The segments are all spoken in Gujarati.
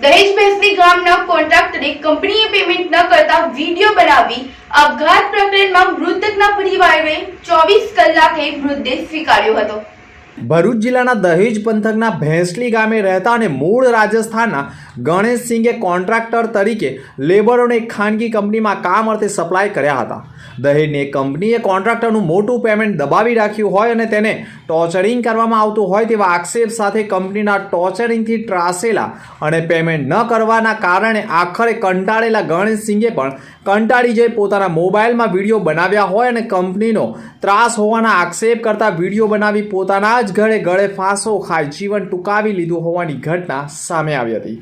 દહેજ ભેંસલી ગામના કોન્ટ્રાક્ટરે કંપનીએ પેમેન્ટ ન કરતા વિડીયો બનાવી આપઘાત પ્રકરણમાં મૃતકના પરિવારે 24 કલાકે મૃતદેહ સ્વીકાર્યો હતો। ભરૂચ જિલ્લાના દહેજ પંથકના ભેંસલી ગામે રહેતા અને મૂળ રાજસ્થાનના ગણેશ સિંઘે કોન્ટ્રાક્ટર તરીકે લેબરોને એક ખાનગી કંપનીમાં કામ અર્થે સપ્લાય કર્યા હતા। દહેજની એક કંપનીએ કોન્ટ્રાક્ટરનું મોટું પેમેન્ટ દબાવી રાખ્યું હોય અને તેને ટોર્ચરિંગ કરવામાં આવતું હોય તેવા આક્ષેપ સાથે કંપનીના ટોર્ચરિંગથી ત્રાસેલા અને પેમેન્ટ ન કરવાના કારણે આખરે કંટાળેલા ગણેશ સિંઘે પણ કંટાળી જઈ પોતાના મોબાઈલમાં વિડીયો બનાવ્યા હોય અને કંપનીનો ત્રાસ હોવાના આક્ષેપ કરતા વિડીયો બનાવી પોતાના જ ઘરે ગળે ફાંસો ખાઈ જીવન ટૂંકાવી લીધું હોવાની ઘટના સામે આવી હતી।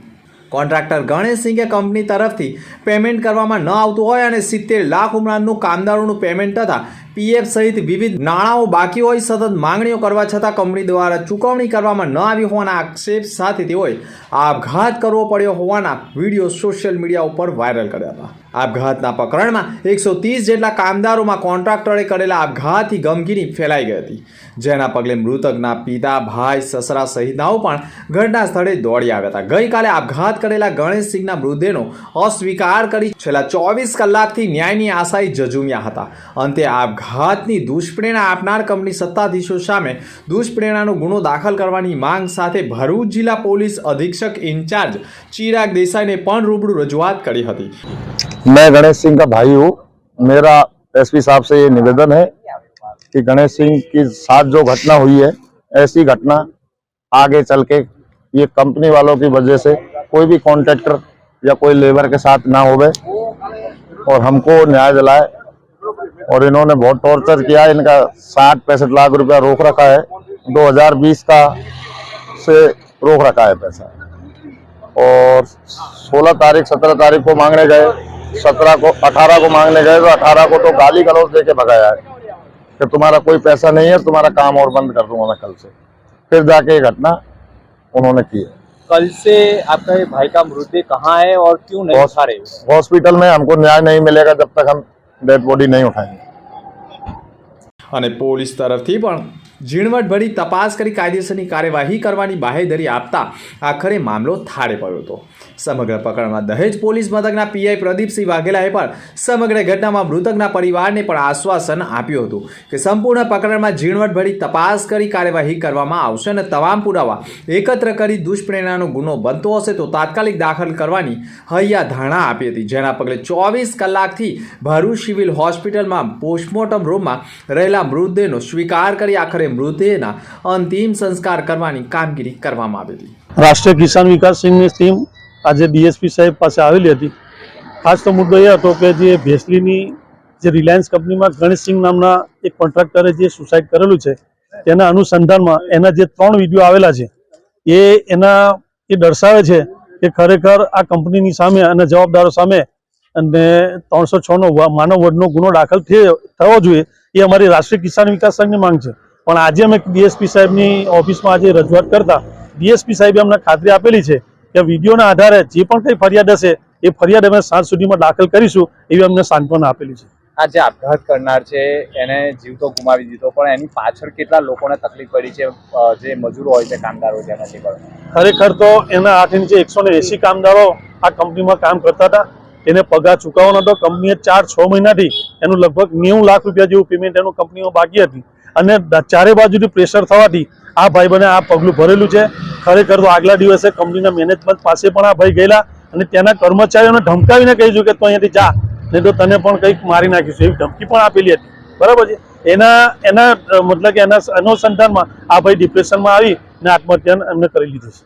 કોન્ટ્રાક્ટર ગણેશ સિંઘે કંપની તરફથી પેમેન્ટ કરવામાં ન આવતું હોય અને 70 લાખ ઉપરાંતનું કામદારોનું પેમેન્ટ તથા પીએફ સહિત વિવિધ નાણાંઓ બાકી હોય સતત માંગણીઓ કરવા છતાં કંપની દ્વારા ચૂકવણી કરવામાં ન આવી હોવાના આક્ષેપ સાથે તેઓએ આપઘાત કરવો પડ્યો હોવાના વિડીયો સોશિયલ મીડિયા ઉપર વાયરલ કર્યા હતા। આપઘાતના પ્રકરણમાં 130 જેટલા કામદારોમાં કોન્ટ્રાક્ટરે કરેલા આપઘાતથી ગમગીની ફેલાઈ ગઈ હતી, જેના પગલે મૃતકના પિતા, ભાઈ, સસરા સહિતનાઓ પણ ઘટના સ્થળે દોડી આવ્યા હતા। ગઈકાલે આપઘાત કરેલા ગણેશ સિંઘના મૃતદેહનો અસ્વીકાર કરી છેલ્લા 24 કલાકથી ન્યાયની આશાએ ઝઝૂમ્યા હતા। અંતે આપઘાતની દુષ્પ્રેરણા આપનાર કંપની સત્તાધીશો સામે દુષ્પ્રેરણાનો ગુનો દાખલ કરવાની માંગ સાથે ભરૂચ જિલ્લા પોલીસ અધિક્ષક ઇન્ચાર્જ ચિરાગ દેસાઈને પણ રૂબરૂ રજૂઆત કરી હતી। मैं गणेश सिंह का भाई हूँ। मेरा एसपी साहब से ये निवेदन है कि गणेश सिंह के साथ जो घटना हुई है, ऐसी घटना आगे चल के ये कंपनी वालों की वजह से कोई भी कॉन्ट्रैक्टर या कोई लेबर के साथ ना होवे और हमको न्याय दिलाए। और इन्होंने बहुत टॉर्चर किया। इनका 60-65 लाख रुपया रोक रखा है, 2020 का से रोक रखा है पैसा। और 16 तारीख 17 तारीख को मांगने गए, 17 को 18 को मांगने गए तो 18 को तो गाली गलौज दे के भगाया है कि तुम्हारा कोई पैसा नहीं है, तुम्हारा काम और बंद कर दूंगा मैं कल से। फिर जाके ये घटना उन्होंने की है। कल से आपका ये भाई का मृतदेह कहाँ है और क्यों नहीं उठा रहे? हॉस्पिटल में हमको न्याय नहीं मिलेगा जब तक हम डेड बॉडी नहीं उठाएंगे। અને પોલીસ તરફથી પણ ઝીણવટભરી તપાસ કરી કાયદેસરની કાર્યવાહી કરવાની બાહેધરી આપતા આખરે મામલો થાળે પડ્યો હતો। સમગ્ર પ્રકરણમાં દહેજ પોલીસ મથકના પીઆઈ પ્રદીપસિંહ વાઘેલાએ પણ સમગ્ર ઘટનામાં મૃતકના પરિવારને પણ આશ્વાસન આપ્યું હતું કે સંપૂર્ણ પ્રકરણમાં ઝીણવટભરી તપાસ કરી કાર્યવાહી કરવામાં આવશે અને તમામ પુરાવા એકત્ર કરી દુષ્પ્રેરણાનો ગુનો બનતો હશે તો તાત્કાલિક દાખલ કરવાની હૈયાધારણા આપી હતી, જેના પગલે 24 કલાકથી ભરૂચ સિવિલ હોસ્પિટલમાં પોસ્ટમોર્ટમ રૂમમાં રહેલા મૃતદેહનો સ્વીકાર કરી આખરે મૃતદેહના અંતિમ સંસ્કાર કરવાની કામગીરી કરવામાં આવી હતી। રાષ્ટ્રીય કિસાન વિકાસ સંઘની ટીમ આજે ડીએસપી સાહેબ પાસે આવેલી હતી। ખાસ તો મુદ્દો એ હતો કે જે ભેંસલીની જે રિલાયન્સ કંપનીમાં ગણેશ સિંઘ નામના એક કોન્ટ્રાક્ટરે જે સુસાઇડ કરેલું છે તેના અનુસંધાનમાં એના જે 3 વિડીયો આવેલા છે એ દર્શાવે છે કે ખરેખર આ કંપનીની સામે અને જવાબદારો સામે અને 306નો માનવ વધનો ગુનો દાખલ થવો જોઈએ એ અમારી રાષ્ટ્રીય કિસાન વિકાસ સંઘની માંગ છે। પણ આજે અમે ડીએસપી સાહેબની ઓફિસમાં આજે રજૂઆત કરતા ડીએસપી સાહેબે અમને ખાતરી આપેલી છે કે વિડીયોના આધારે જે પણ કંઈ ફરિયાદ હશે એ ફરિયાદ અમે 7 સુધીમાં દાખલ કરીશું એવી અમને સાંત્વના આપેલી છે। આ જે આપઘાત કરનાર છે એને જીવ તો ગુમાવી દીધો, પણ એની પાછળ કેટલા લોકોને તકલીફ પડી છે? જે મજૂરો હોય છે, કામદારો છે, એના ખરેખર તો એના 8 નીચે 180 કામદારો આ કંપનીમાં કામ કરતા હતા। એને પગાર ચૂકવવાનો હતો। કંપનીએ 4-6 મહિનાથી એનું લગભગ 90 લાખ રૂપિયા જેવું પેમેન્ટ એનું કંપનીમાં બાકી હતી અને ચારે બાજુથી પ્રેશર થવાથી આ ભાઈ બને આ પગલું ભરેલું છે। ખરેખર તો આગલા દિવસે કંપનીના મેનેજમેન્ટ પાસે પણ આ ભાઈ ગયેલા અને ત્યાંના કર્મચારીઓને ધમકાવીને કહીશું કે તું અહીંયાથી જા, નહીં તો તને પણ કંઈક મારી નાખીશું એવી ધમકી પણ આપેલી હતી, બરાબર છે। એના મતલબ કે એના અનુસંધાનમાં આ ભાઈ ડિપ્રેશનમાં આવી અને આત્મહત્યા એમને કરી લીધી છે।